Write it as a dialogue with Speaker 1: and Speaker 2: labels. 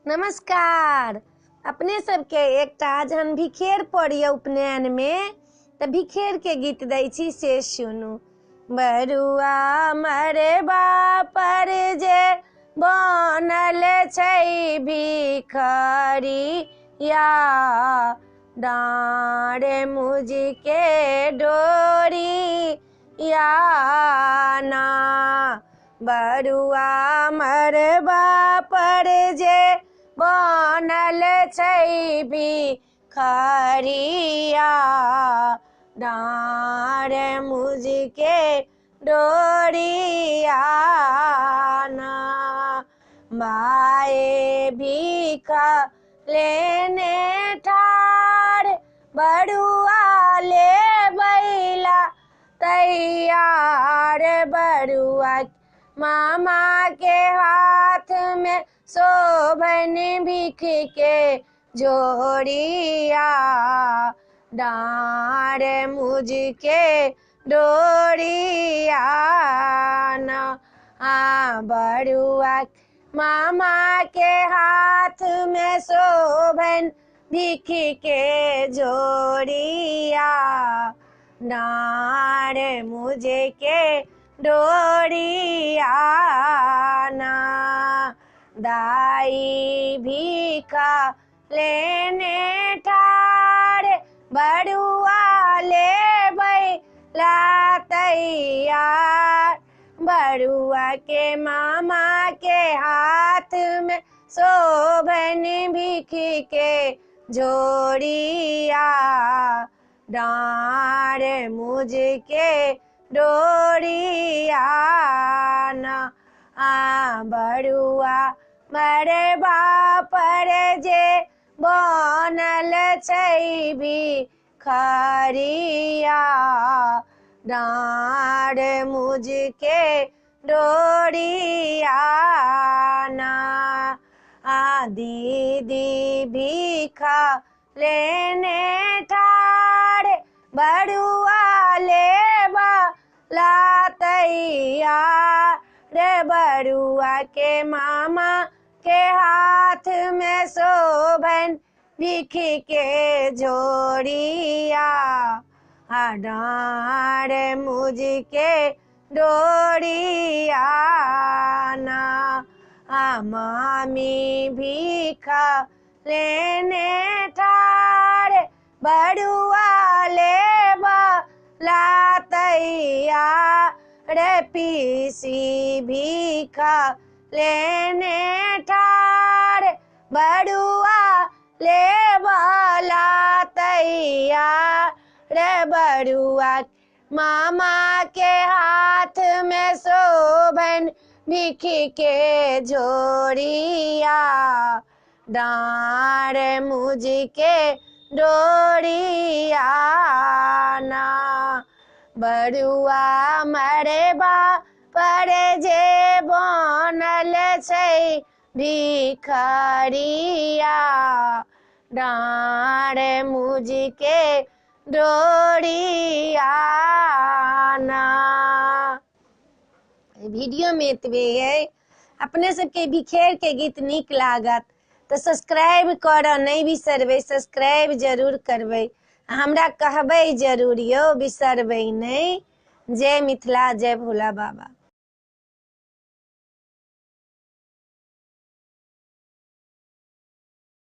Speaker 1: नमस्कार। अपने सबके एकटा जहन भिखेर पड़िए उपनयन में तऽ भिखेर के गीत दै छी से सुनू। बरुआ मरबा पर जे बनल छै भिखरिया, डाँड़ मुझि के डोरिया ना। बरुआ मरबा पर जे बनल छै भिखरिया, डाँड़ मुझि के डोरिया ना। माए भीखा लेने ठाढ़, बरुआ ले बैला तैयार। बरुआ मामा के हाथ में शोभन भीख के झोरिया, डाँड़ मुझि के डोरिया ना। बरुआ मामा के हाथ में शोभन भीख के झोरिया, डाँड़ मुझि के डोरिया ना। दाई भीखा लेने ठाढ़, बरुआ ले बैला तैयार। बरुआ के मामा के हाथ में शोभन भीख के झोरिया, डाँड़ मुझि के डोरिया ना। बरुआ मरबा पर जे बनल छै भिखरिया, डाँड़ मुझि के डोरिया ना। दीदी भीखा लेने ठाढ़, बरुआ ले बैला तैयार। बरुआ के मामा के हाथ में शोभन भीख के झोरिया, डाँड़ मुझि के डोरिया ना। मामी भीखा लेने ठाढ़, बरुआ ले बैला तैयार। पीसी भीखा लेने ठाढ़, बरुआ ले बैला तैयार। बरुआ मामा के हाथ में शोभन भीख के झोरिया, डाँड़ मुझि के डोरिया ना। बरुआ मरबा पर जे बनल छै भिखरिया, डाँड़ मुझि के डोरिया ना। वीडियो में एतबे है। अपने सबके भिखेर के गीत नीक लागत तऽ सब्सक्राइब करऽ नहीं बिसरबै, सब्सक्राइब जरूर करबै। हमरा कहबै जरूर यौ, बिसरबै नहीं। जय मिथिला, जय भोला बाबा।